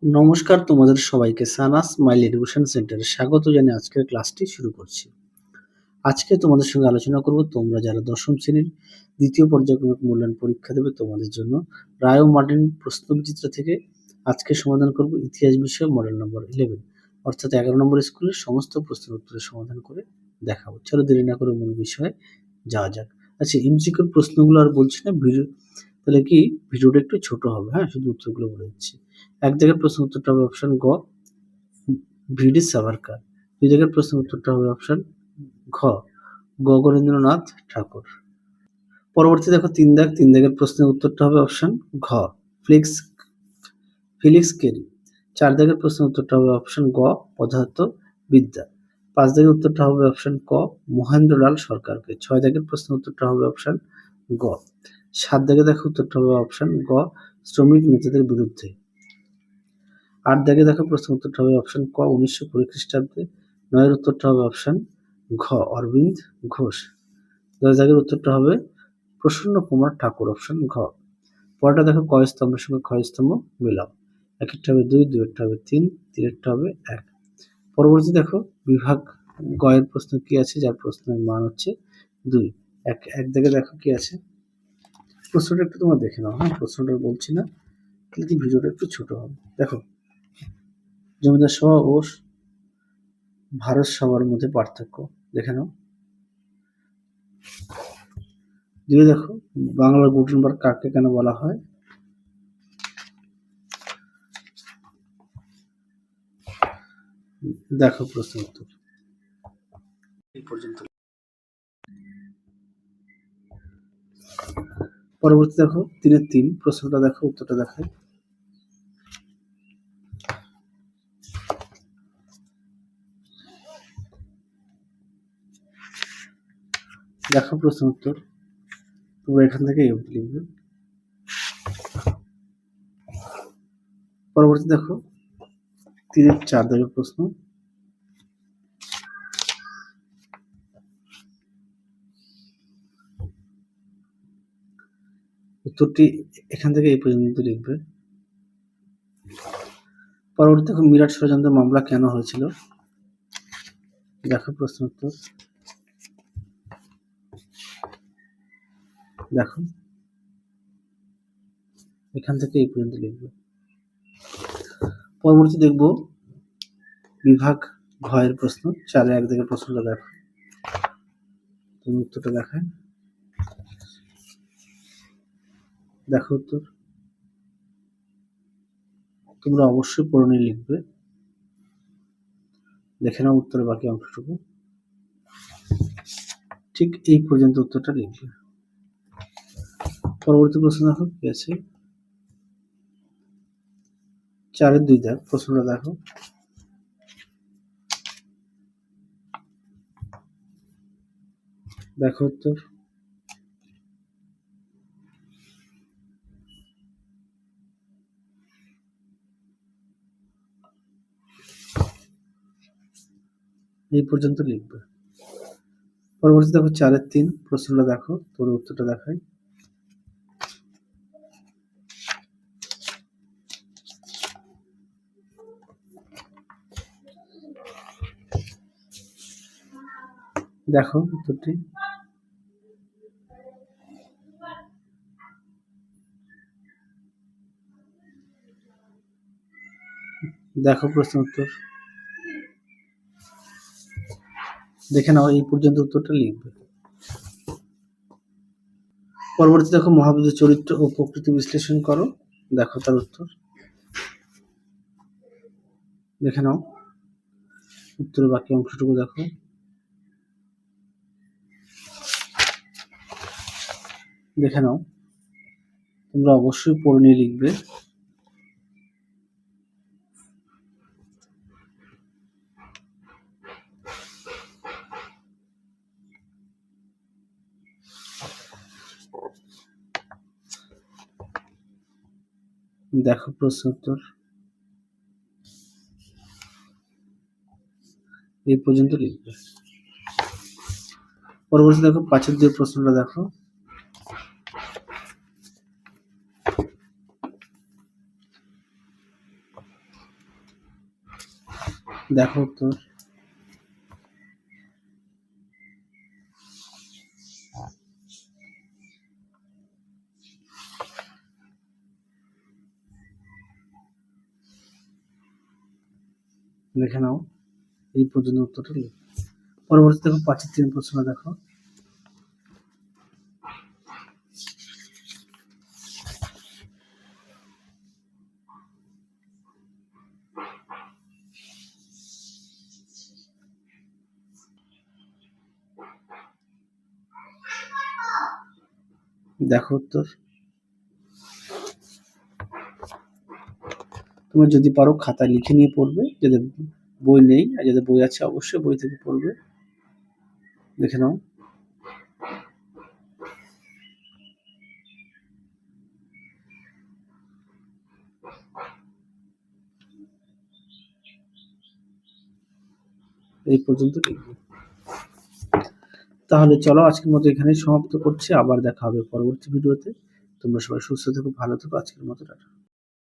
নমস্কার তোমাদের সবাইকে সানাস স্মাইল এডুকেশন সেন্টারে স্বাগত জানিয়ে আজকের ক্লাসটি শুরু করছি। আজকে তোমাদের সঙ্গে আলোচনা করব তোমরা যারা দশম শ্রেণীর দ্বিতীয় পর্যায়ক্রমিক মূল্যায়ন পরীক্ষা দেবে তোমাদের জন্য রায় ও মার্টিন প্রশ্নবিচিত্র থেকে আজকে সমাধান করব ইতিহাস বিষয় মডেল নম্বর 11 অর্থাৎ 11 নম্বর স্কুলের সমস্ত প্রশ্নের উত্তরের সমাধান করে দেখাবো। চলো দেরি না করে মূল বিষয়ে যাওয়া যাক। আচ্ছা, এমসিকিউর প্রশ্নগুলো আর বলছি না, তাহলে কি ভিডিওটা একটু ছোট হবে, হ্যাঁ, শুধু উত্তরগুলো বলে দিচ্ছি। এক জায়গার প্রশ্ন উত্তরটা হবে অপশন গ, ভিডি সাভারকার। দুই জায়গার প্রশ্ন উত্তরটা হবে অপশন ঘ, গগনেন্দ্রনাথ ঠাকুর। পরবর্তী দেখো তিন দাগের প্রশ্নের উত্তরটা হবে অপশন ঘ, ফিলিক্স কেরি। চার দাগের প্রশ্নের উত্তরটা হবে অপশন গ, পদার্থ বিদ্যা। পাঁচ দাগের উত্তরটা হবে অপশন ক, মহেন্দ্রলাল সরকারকে। ছয় দাগের প্রশ্নের উত্তরটা হবে অপশন গ। সাত দাগে দেখো উত্তরটা হবে অপশন গ, শ্রমিক নেতাদের বিরুদ্ধে। আট দাগে দেখো প্রশ্ন উত্তরটা হবে অপশন ক, 1920 খ্রিস্টাব্দে। নয়ের উত্তরটা হবে অপশন ঘ, অরবিন্দ ঘোষ। 10 দাগের উত্তরটা হবে প্রসন্ন কুমার ঠাকুর, অপশন ঘ। পরেরটা দেখো ক স্তম্ভের সঙ্গে খ স্তম্ভ মিলাও। একেরটা হবে 2, দুইয়েরটা হবে 3, তিনেরটা হবে 1। পরবর্তী দেখো বিভাগ গ এর প্রশ্ন কি আছে, যার প্রশ্নের মান হচ্ছে 2। এক দাগে দেখো কি আছে, প্রশ্নটা একটু তোমরা দেখে নাও, হ্যাঁ, প্রশ্নটা বলছি না, কিন্তু ভিডিওটা একটু ছোট হবে। দেখো, জমিদার সভা ও ভারত সভার মধ্যে পার্থক্য দেখে নাও। দিয়ে দেখো বাংলার গুটেনবার্গ কাকে কেন বলা হয়। দেখো প্রশ্ন উত্তর এই পর্যন্ত। পরবর্তী দেখো 3 প্রশ্নটা দেখো, উত্তরটা দেখো। দেখো প্রশ্ন উত্তর, তোমরা এখান থেকে লিখবে। পরবর্তী দেখো 3-4 দাগের প্রশ্ন। উত্তরটি এখান থেকে এই পর্যন্ত লিখবে। পরবর্তী দেখো মিরাট ষড়যন্ত্র মামলা কেন হয়েছিল। দেখো প্রশ্ন উত্তর, দেখো এখান থেকে এই পর্যন্ত লিখবে। পরবর্তী দেখব বিভাগ ঘ এর প্রশ্ন। 4 এক দিকে প্রশ্নটা দেখো, তুমি উত্তরটা দেখায়। দেখো উত্তর, তোমরা অবশ্যই পড়ে নিয়ে লিখবে। দেখে নাও উত্তরের বাকি অংশটুকু। ঠিক এই পর্যন্ত উত্তরটা লিখবে। পরবর্তী প্রশ্ন দেখো কি আছে, 4 2 দাগ প্রশ্নটা দেখো। দেখো উত্তর, এই পর্যন্ত লিখবে। পরবর্তী দেখো 4 3 প্রশ্নটা দেখো, তোর উত্তরটা দেখাই। দেখো উত্তরটি, দেখো প্রশ্ন উত্তর, দেখে নাও এই পর্যন্ত উত্তরটা লিখবে। পরবর্তী দেখো মহাবীরের চরিত্র ও প্রকৃতি বিশ্লেষণ করো। দেখো তার উত্তর, দেখে নাও উত্তরের বাকি অংশটুকু দেখো। দেখে নাও, তোমরা অবশ্যই পড়ে নিয়ে লিখবে। দেখো প্রশ্ন উত্তর, এই পর্যন্ত লিখবে। পরবর্তী দেখো 5 2 প্রশ্নটা দেখো। দেখো উত্তর। লিখে নাও, এই পর্যন্ত উত্তরটা লিখো। পরবর্তী দেখো 5-এর 3 প্রশ্ন দেখো। দেখো উত্তর। তুমি যদি পারো খাতায় লিখে নিয়ে পড়বে, যদি বই নেই আর যদি বই আছে অবশ্যই বই থেকে পড়বে। দেখে নাও। এই পর্যন্ত লিখবে। তাহলে চলো আজকের মতো এখানেই সমাপ্ত করছি, আবার দেখা হবে পরবর্তী ভিডিওতে। তোমরা সবাই সুস্থ থেকো, ভালো থেকো, আজকের মতো টাটা।